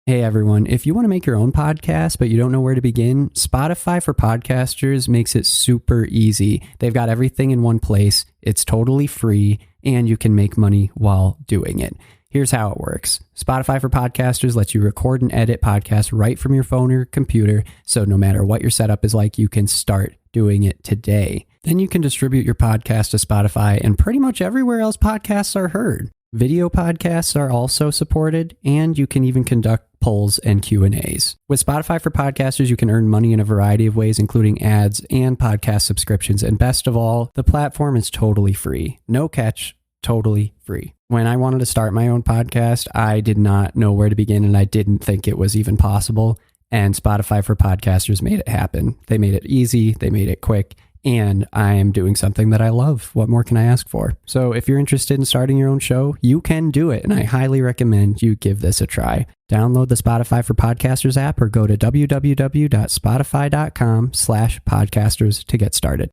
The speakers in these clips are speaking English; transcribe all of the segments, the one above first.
Hey everyone, if you want to make your own podcast but you don't know where to begin, Spotify for Podcasters makes it super easy. They've got everything in one place, it's totally free, and you can make money while doing it. Here's how it works. Spotify for Podcasters lets you record and edit podcasts right from your phone or computer, so no matter what your setup is like, you can start doing it today. Then you can distribute your podcast to Spotify and pretty much everywhere else podcasts are heard. Video podcasts are also supported, and you can even conduct polls and Q&As. With Spotify for Podcasters, you can earn money in a variety of ways, including ads and podcast subscriptions. And best of all, the platform is totally free. No catch, totally free. When I wanted to start my own podcast, I did not know where to begin, and I didn't think it was even possible. And Spotify for Podcasters made it happen. They made it easy, they made it quick, and I am doing something that I love. What more can I ask for? So if you're interested in starting your own show, you can do it, and I highly recommend you give this a try. Download the Spotify for Podcasters app or go to www.spotify.com/podcasters to get started.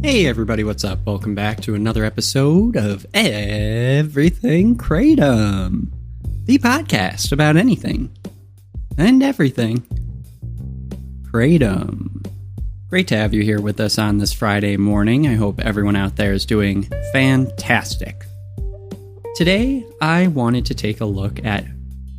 Hey everybody, what's up? Welcome back to another episode of Everything Kratom, the podcast about anything and everything Kratom. Great to have you here with us on this Friday morning. I hope everyone out there is doing fantastic. Today, I wanted to take a look at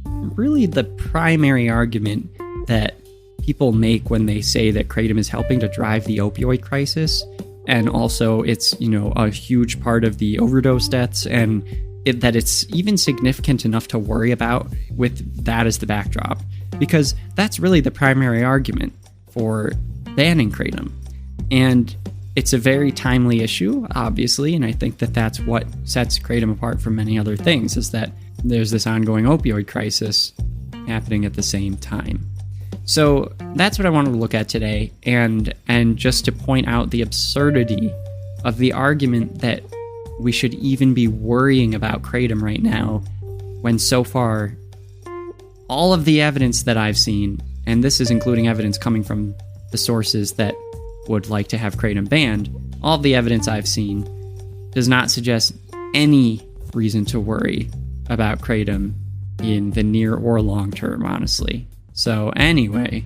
really the primary argument that people make when they say that Kratom is helping to drive the opioid crisis. And also it's, a huge part of the overdose deaths, and that it's even significant enough to worry about with that as the backdrop. Because that's really the primary argument for banning Kratom. And it's a very timely issue, obviously, and I think that that's what sets Kratom apart from many other things, is that there's this ongoing opioid crisis happening at the same time. So that's what I wanted to look at today, and just to point out the absurdity of the argument that we should even be worrying about Kratom right now, when so far all of the evidence that I've seen, and this is including evidence coming from the sources that would like to have Kratom banned, all of the evidence I've seen does not suggest any reason to worry about Kratom in the near or long term, honestly. So anyway,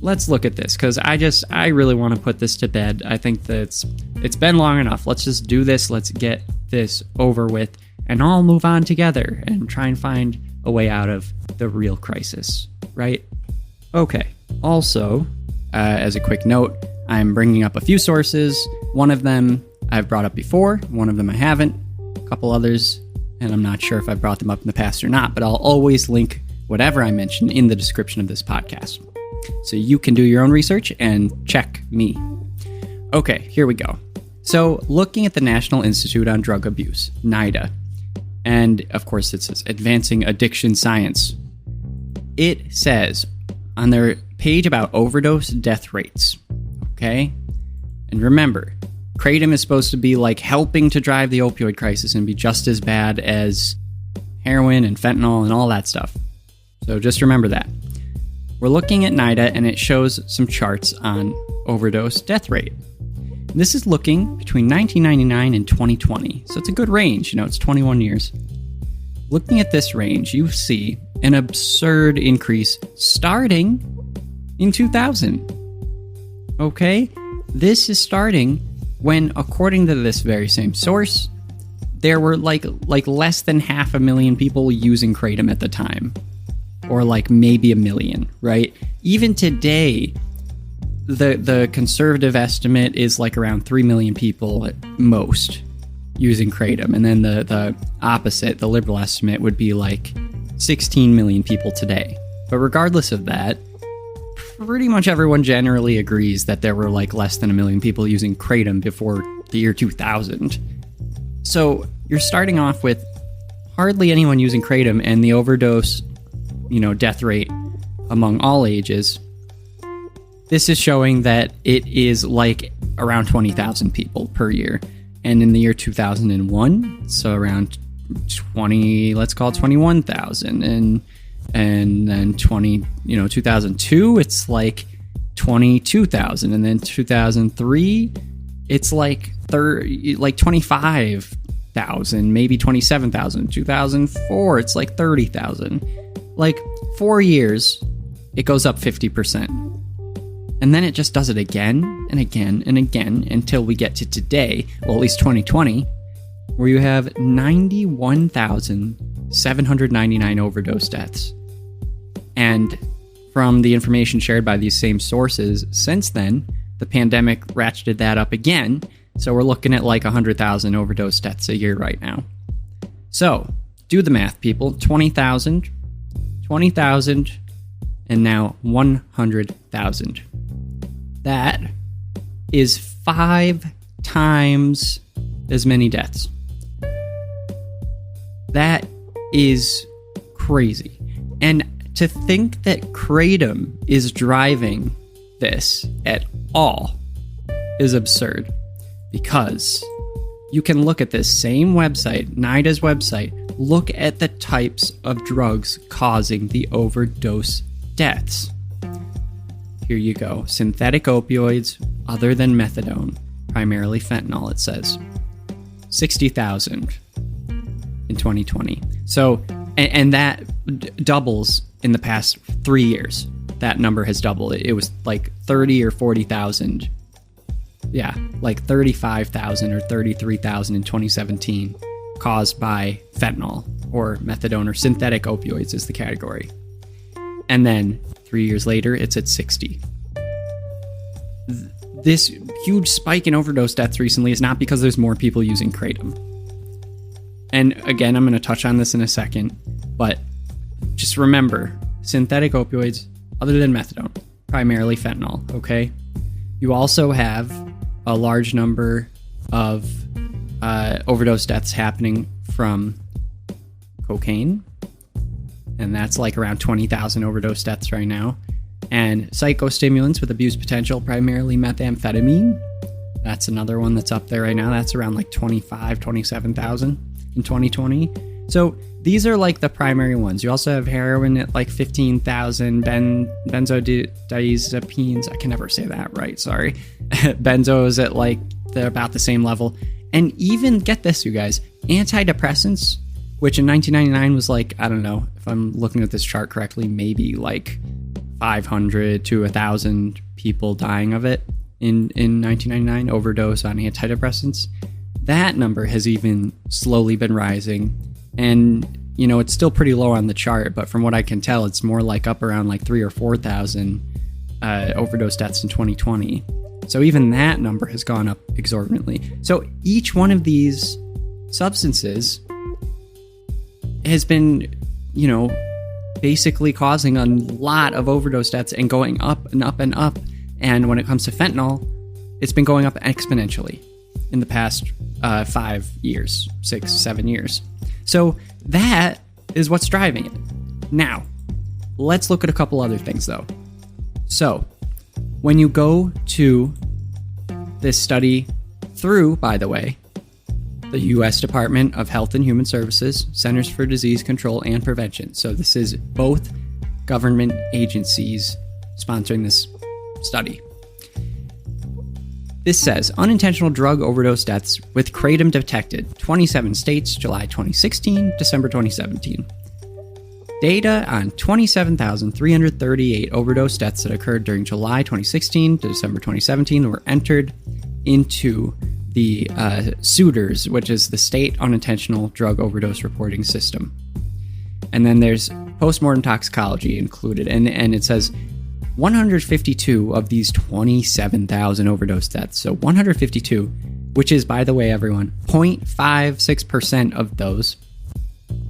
let's look at this, because I really want to put this to bed. I think that it's been long enough. Let's just do this. Let's get this over with and all move on together and try and find a way out of the real crisis, right? Okay. Also, as a quick note, I'm bringing up a few sources. One of them I've brought up before. One of them I haven't. A couple others, and I'm not sure if I've brought them up in the past or not, but I'll always link whatever I mention in the description of this podcast, so you can do your own research and check me. Okay, here we go. So looking at the National Institute on Drug Abuse, NIDA, and of course it says Advancing Addiction Science, it says on their page about overdose death rates, okay? And remember, Kratom is supposed to be like helping to drive the opioid crisis and be just as bad as heroin and fentanyl and all that stuff. So just remember that. We're looking at NIDA, and it shows some charts on overdose death rate. This is looking between 1999 and 2020. So it's a good range. It's 21 years. Looking at this range, you see an absurd increase starting in 2000. Okay? This is starting when, according to this very same source, there were like less than 500,000 people using Kratom at the time. Or like maybe 1 million, right? Even today, the conservative estimate is like around 3 million people at most using Kratom. And then the opposite, the liberal estimate, would be like 16 million people today. But regardless of that, pretty much everyone generally agrees that there were like less than 1 million people using Kratom before the year 2000. So you're starting off with hardly anyone using Kratom, and the overdose death rate among all ages, this is showing that it is like around 20,000 people per year. And in the year 2001, so around 21,000. And then 2002, it's like 22,000. And then 2003, it's like 25 26,000, maybe 27,000. 2004, it's like 30,000. Like 4 years, it goes up 50%. And then it just does it again and again and again until we get to today, well, at least 2020, where you have 91,799 overdose deaths. And from the information shared by these same sources, since then, the pandemic ratcheted that up again. So we're looking at like 100,000 overdose deaths a year right now. So do the math, people. 20,000, and now 100,000. That is 5 times as many deaths. That is crazy. And to think that Kratom is driving this at all is absurd, because you can look at this same website, NIDA's website, look at the types of drugs causing the overdose deaths. Here you go. Synthetic opioids other than methadone, primarily fentanyl, it says. 60,000 in 2020. So, and that doubles in the past 3 years. That number has doubled. It was like 30 or 40,000. Yeah, like 35,000 or 33,000 in 2017 caused by fentanyl or methadone, or synthetic opioids is the category. And then 3 years later, it's at 60. This huge spike in overdose deaths recently is not because there's more people using Kratom. And again, I'm going to touch on this in a second, but just remember, synthetic opioids, other than methadone, primarily fentanyl, okay? You also have a large number of overdose deaths happening from cocaine, and that's like around 20,000 overdose deaths right now. And psychostimulants with abuse potential, primarily methamphetamine. That's another one that's up there right now. That's around like 27,000 in 2020. So these are like the primary ones. You also have heroin at like 15,000, benzodiazepines. I can never say that right, sorry. Benzos at like they're about the same level. And even, get this, you guys, antidepressants, which in 1999 was like, I don't know if I'm looking at this chart correctly, maybe like 500 to 1,000 people dying of it in 1999, overdose on antidepressants. That number has even slowly been rising. And, you know, it's still pretty low on the chart, but from what I can tell, it's more like up around like 3,000 or 4,000 overdose deaths in 2020. So even that number has gone up exorbitantly. So each one of these substances has been, you know, basically causing a lot of overdose deaths and going up and up and up. And when it comes to fentanyl, it's been going up exponentially in the past 5 years, 6, 7 years. So that is what's driving it. Now, let's look at a couple other things, though. So, when you go to this study through, by the way, the U.S. Department of Health and Human Services, Centers for Disease Control and Prevention. So this is both government agencies sponsoring this study. This says, unintentional drug overdose deaths with Kratom detected, 27 states, July 2016, December 2017. Data on 27,338 overdose deaths that occurred during July 2016 to December 2017 were entered into the SUDRS, which is the State Unintentional Drug Overdose Reporting System. And then there's postmortem toxicology included, and it says 152 of these 27,000 overdose deaths. So 152, which is, by the way, everyone, 0.56% of those,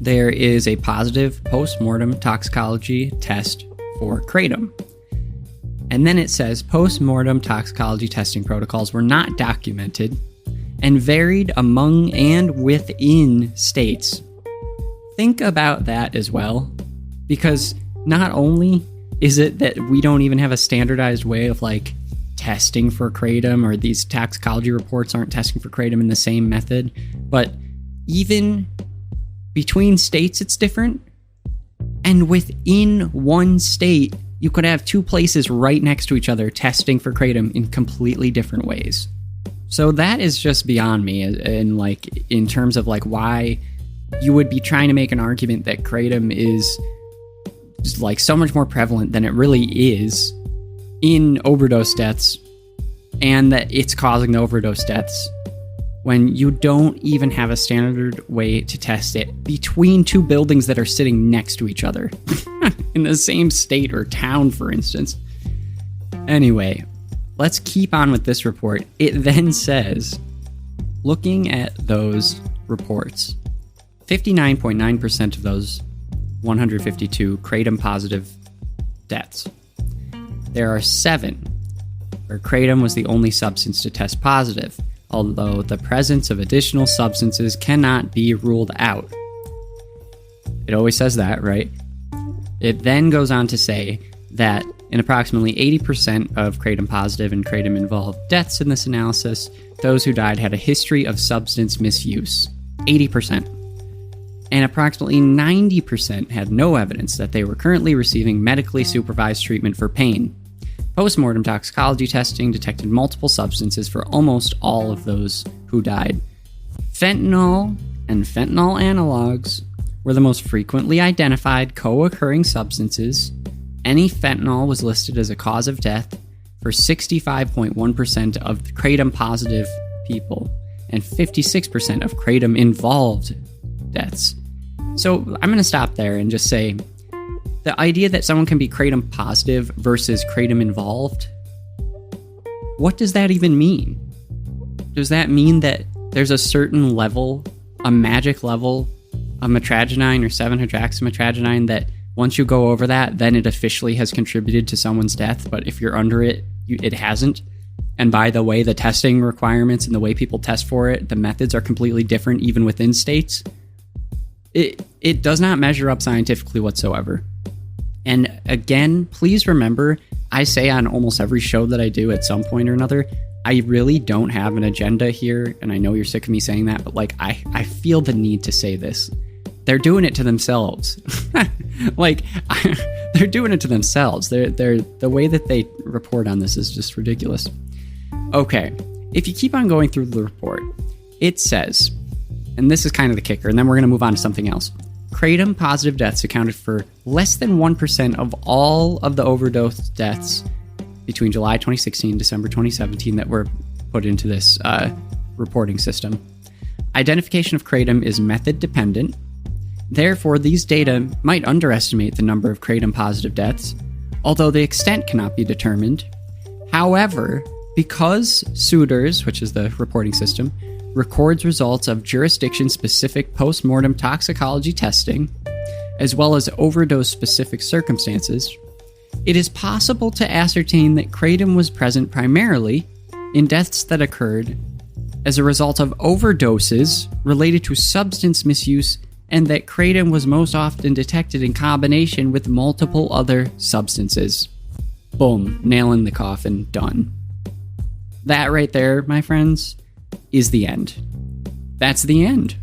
there is a positive postmortem toxicology test for Kratom. And then it says postmortem toxicology testing protocols were not documented and varied among and within states. Think about that as well, because not only is it that we don't even have a standardized way of like testing for Kratom, or these toxicology reports aren't testing for Kratom in the same method, but even between states it's different. And within one state, you could have two places right next to each other testing for Kratom in completely different ways. So that is just beyond me, and like in terms of like why you would be trying to make an argument that kratom is like so much more prevalent than it really is in overdose deaths, and that it's causing the overdose deaths when you don't even have a standard way to test it between two buildings that are sitting next to each other in the same state or town, for instance. Anyway, let's keep on with this report. It then says, looking at those reports, 59.9% of those 152 kratom positive deaths. There are 7 where kratom was the only substance to test positive, although the presence of additional substances cannot be ruled out. It always says that, right? It then goes on to say that in approximately 80% of kratom positive and kratom involved deaths in this analysis, those who died had a history of substance misuse. 80%. And approximately 90% had no evidence that they were currently receiving medically supervised treatment for pain. Post-mortem toxicology testing detected multiple substances for almost all of those who died. Fentanyl and fentanyl analogs were the most frequently identified co-occurring substances. Any fentanyl was listed as a cause of death for 65.1% of kratom-positive people and 56% of kratom-involved deaths. So I'm going to stop there and just say the idea that someone can be kratom positive versus kratom involved, what does that even mean? Does that mean that there's a certain level, a magic level of mitragynine or 7-hydroxymitragynine that once you go over that, then it officially has contributed to someone's death, but if you're under it, it hasn't? And by the way, the testing requirements and the way people test for it, the methods are completely different even within states. It does not measure up scientifically whatsoever. And again, please remember, I say on almost every show that I do at some point or another, I really don't have an agenda here, and I know you're sick of me saying that, but like I feel the need to say this. They're doing it to themselves. Like, they're doing it to themselves. They're the way that they report on this is just ridiculous. Okay, if you keep on going through the report, it says, and this is kind of the kicker, and then we're going to move on to something else. Kratom positive deaths accounted for less than 1% of all of the overdose deaths between July 2016 and December 2017 that were put into this reporting system. Identification of kratom is method dependent. Therefore, these data might underestimate the number of kratom positive deaths, although the extent cannot be determined. However, because SUDERS, which is the reporting system, records results of jurisdiction-specific post-mortem toxicology testing, as well as overdose-specific circumstances, it is possible to ascertain that kratom was present primarily in deaths that occurred as a result of overdoses related to substance misuse, and that kratom was most often detected in combination with multiple other substances. Boom, nail in the coffin, done. That right there, my friends, is the end. That's the end.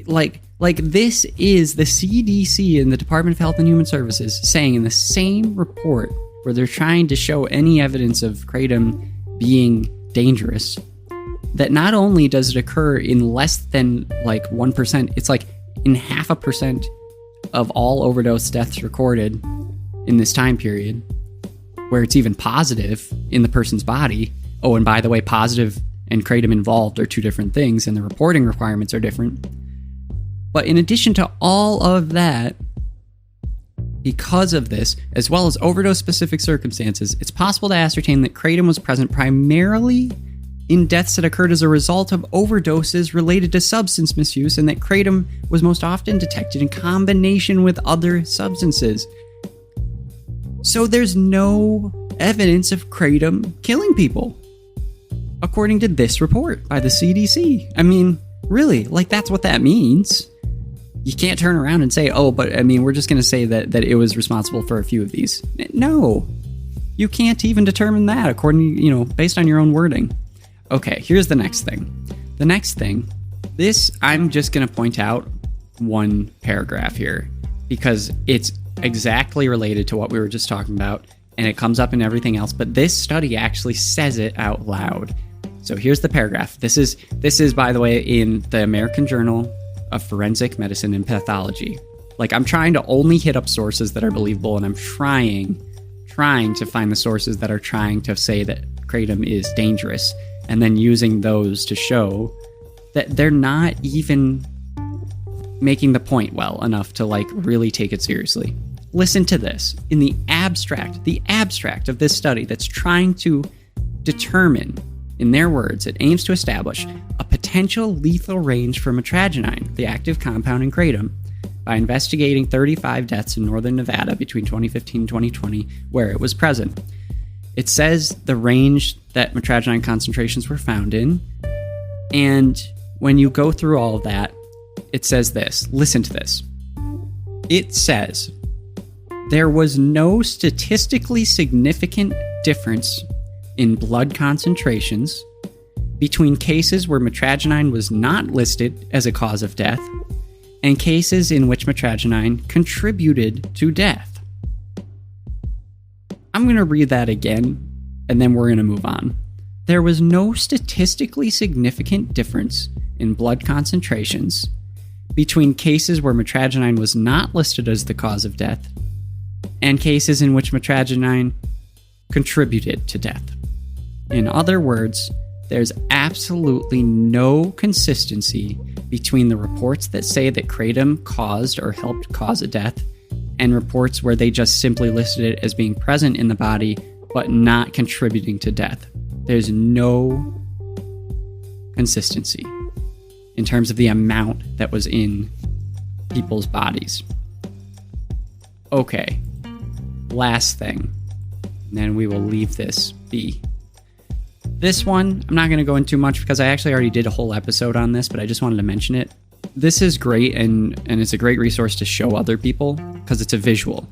Like this is the CDC and the Department of Health and Human Services saying in the same report where they're trying to show any evidence of kratom being dangerous, that not only does it occur in less than like 1%, it's like in 0.5% of all overdose deaths recorded in this time period, where it's even positive in the person's body. Oh, and by the way, positive and kratom involved are two different things, and the reporting requirements are different. But in addition to all of that, because of this, as well as overdose-specific circumstances, it's possible to ascertain that kratom was present primarily in deaths that occurred as a result of overdoses related to substance misuse, and that kratom was most often detected in combination with other substances. So there's no evidence of kratom killing people, according to this report by the CDC. I mean, really, like that's what that means. You can't turn around and say, oh, but I mean, we're just going to say that it was responsible for a few of these. No, you can't even determine that according to, based on your own wording. Okay, here's the next thing. The next thing, this, I'm just going to point out one paragraph here because it's exactly related to what we were just talking about, and it comes up in everything else, but this study actually says it out loud. So here's the paragraph. This is, by the way, in the American Journal of Forensic Medicine and Pathology. Like, I'm trying to only hit up sources that are believable, and I'm trying to find the sources that are trying to say that kratom is dangerous, and then using those to show that they're not even making the point well enough to, like, really take it seriously. Listen to this. In the abstract of this study that's trying to determine, in their words, it aims to establish a potential lethal range for mitragynine, the active compound in kratom, by investigating 35 deaths in northern Nevada between 2015 and 2020 where it was present. It says the range that mitragynine concentrations were found in, and when you go through all of that, it says this. Listen to this. It says, there was no statistically significant difference in blood concentrations between cases where mitragynine was not listed as a cause of death and cases in which mitragynine contributed to death. I'm going to read that again, and then we're going to move on. There was no statistically significant difference in blood concentrations between cases where mitragynine was not listed as the cause of death and cases in which mitragynine contributed to death. In other words, there's absolutely no consistency between the reports that say that kratom caused or helped cause a death and reports where they just simply listed it as being present in the body but not contributing to death. There's no consistency in terms of the amount that was in people's bodies. Okay, last thing, and then we will leave this be. This one, I'm not going to go into much because I actually already did a whole episode on this, but I just wanted to mention it. This is great, and it's a great resource to show other people because it's a visual.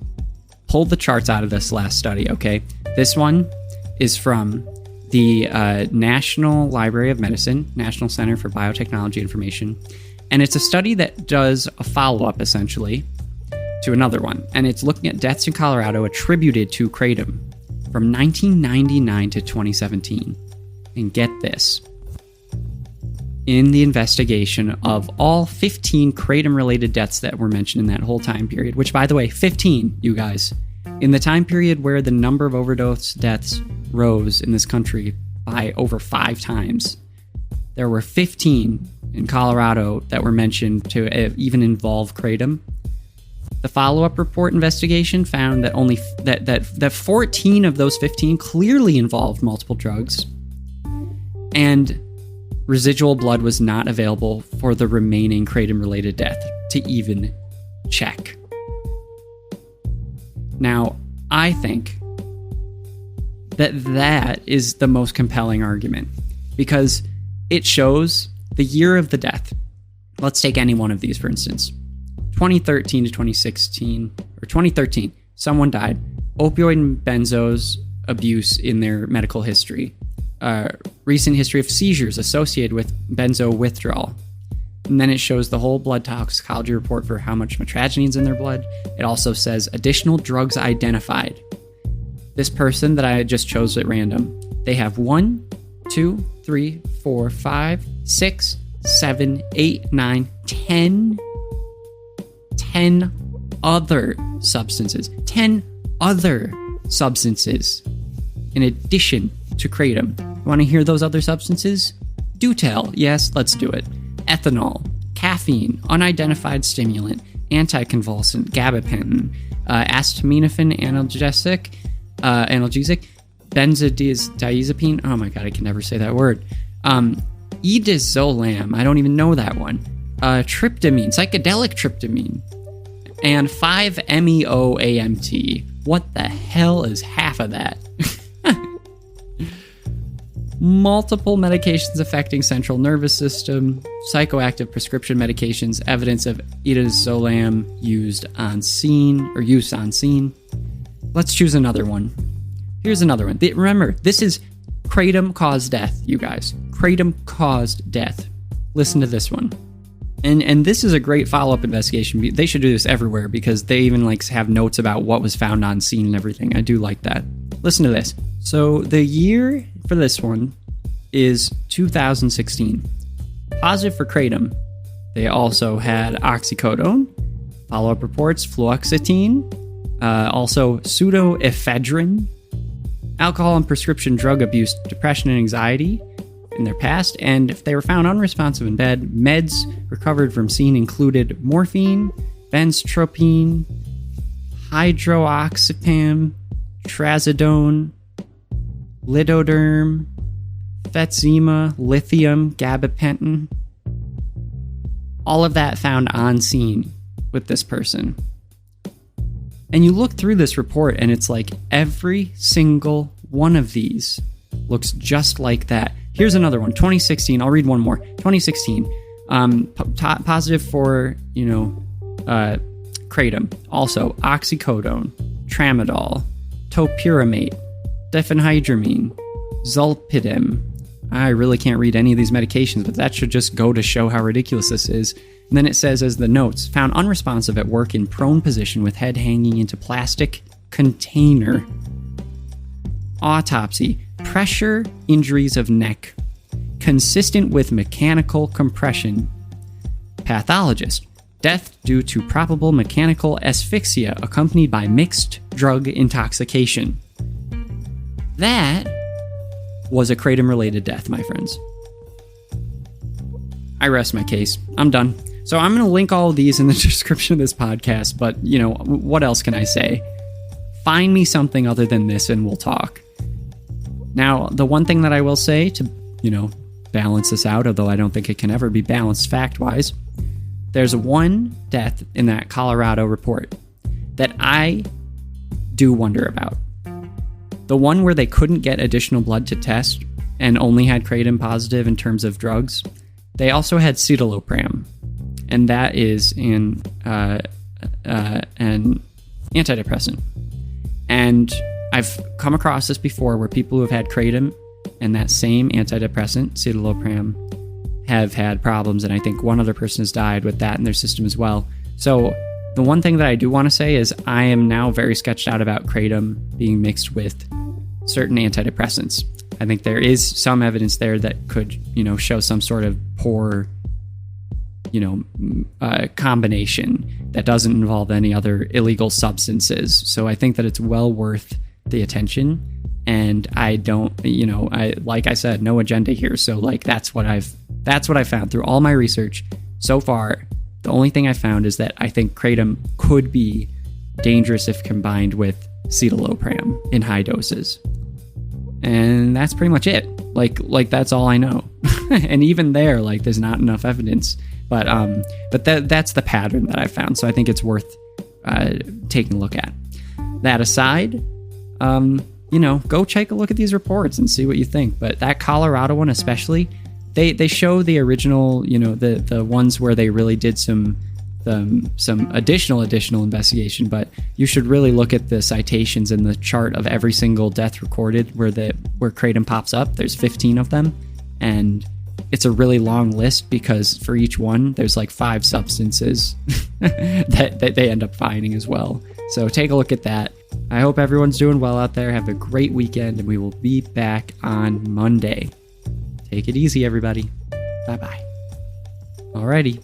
Pull the charts out of this last study, okay? This one is from the National Library of Medicine, National Center for Biotechnology Information, and it's a study that does a follow-up, essentially, to another one, and it's looking at deaths in Colorado attributed to kratom from 1999 to 2017. And get this. In the investigation of all 15 kratom-related deaths that were mentioned in that whole time period, which, by the way, 15, you guys, in the time period where the number of overdose deaths rose in this country by over 5 times, there were 15 in Colorado that were mentioned to even involve kratom. The follow-up report investigation found that only that 14 of those 15 clearly involved multiple drugs, and residual blood was not available for the remaining kratom-related death to even check. Now, I think that is the most compelling argument because it shows the year of the death. Let's take any one of these, for instance. 2013 to 2016, or 2013, someone died. Opioid and benzos abuse in their medical history. Recent history of seizures associated with benzo withdrawal. And then it shows the whole blood toxicology report for how much mitragynine is in their blood. It also says additional drugs identified. This person that I just chose at random, they have 1, 2, 3, 4, 5, 6, 7, 8, 9, 10 other substances. 10 other substances in addition to kratom. You want to hear those other substances? Do tell. Yes, let's do it. Ethanol, caffeine, unidentified stimulant, anticonvulsant, gabapentin, acetaminophen analgesic, benzodiazepine. Oh my god, I can never say that word. Edazolam. I don't even know that one. Tryptamine, psychedelic tryptamine, and 5-MeO-AMT. What the hell is half of that? Multiple medications affecting central nervous system, psychoactive prescription medications, evidence of edazolam use on scene. Let's choose another one. Here's another one. Remember, this is kratom caused death, you guys. Kratom caused death. Listen to this one. And this is a great follow-up investigation. They should do this everywhere because they even have notes about what was found on scene and everything. I do like that. Listen to this. So the year for this one is 2016. Positive for kratom. They also had oxycodone, follow-up reports, fluoxetine, also pseudoephedrine, alcohol and prescription drug abuse, depression and anxiety in their past, and if they were found unresponsive in bed, meds recovered from scene included morphine, benztropine, hydroxypam, trazodone, lidoderm, Fetzima, lithium, gabapentin. All of that found on scene with this person. And you look through this report and it's like every single one of these looks just like that. Here's another one, 2016. I'll read one more. 2016. Positive for, kratom. Also, oxycodone, tramadol, topiramate, diphenhydramine, zolpidem. I really can't read any of these medications, but that should just go to show how ridiculous this is. And then it says, as the notes, found unresponsive at work in prone position with head hanging into plastic container. Autopsy, pressure injuries of neck, consistent with mechanical compression. Pathologist, death due to probable mechanical asphyxia accompanied by mixed drug intoxication. That was a kratom-related death, my friends. I rest my case. I'm done. So I'm going to link all of these in the description of this podcast, but, what else can I say? Find me something other than this and we'll talk. Now, the one thing that I will say to, balance this out, although I don't think it can ever be balanced fact-wise, there's one death in that Colorado report that I do wonder about. The one where they couldn't get additional blood to test and only had kratom positive in terms of drugs, they also had citalopram, and that is an antidepressant. And I've come across this before where people who have had kratom and that same antidepressant, citalopram, have had problems, and I think one other person has died with that in their system as well. So the one thing that I do want to say is I am now very sketched out about kratom being mixed with certain antidepressants. I think there is some evidence there that could, show some sort of poor, combination that doesn't involve any other illegal substances. So I think that it's well worth the attention. And I don't, like I said, no agenda here. So that's what I found through all my research so far. The only thing I found is that I think kratom could be dangerous if combined with citalopram in high doses. And that's pretty much it. Like that's all I know. And even there, there's not enough evidence. But that's the pattern that I found. So I think it's worth taking a look at. That aside, go take a look at these reports and see what you think. But that Colorado one especially, they show the original, the ones where they really did some additional investigation, but you should really look at the citations and the chart of every single death recorded where kratom pops up. There's 15 of them, and it's a really long list because for each one there's 5 substances that they end up finding as well. So take a look at that. I hope everyone's doing well out there. Have a great weekend, and we will be back on Monday. Take it easy, everybody. Bye-bye. Alrighty.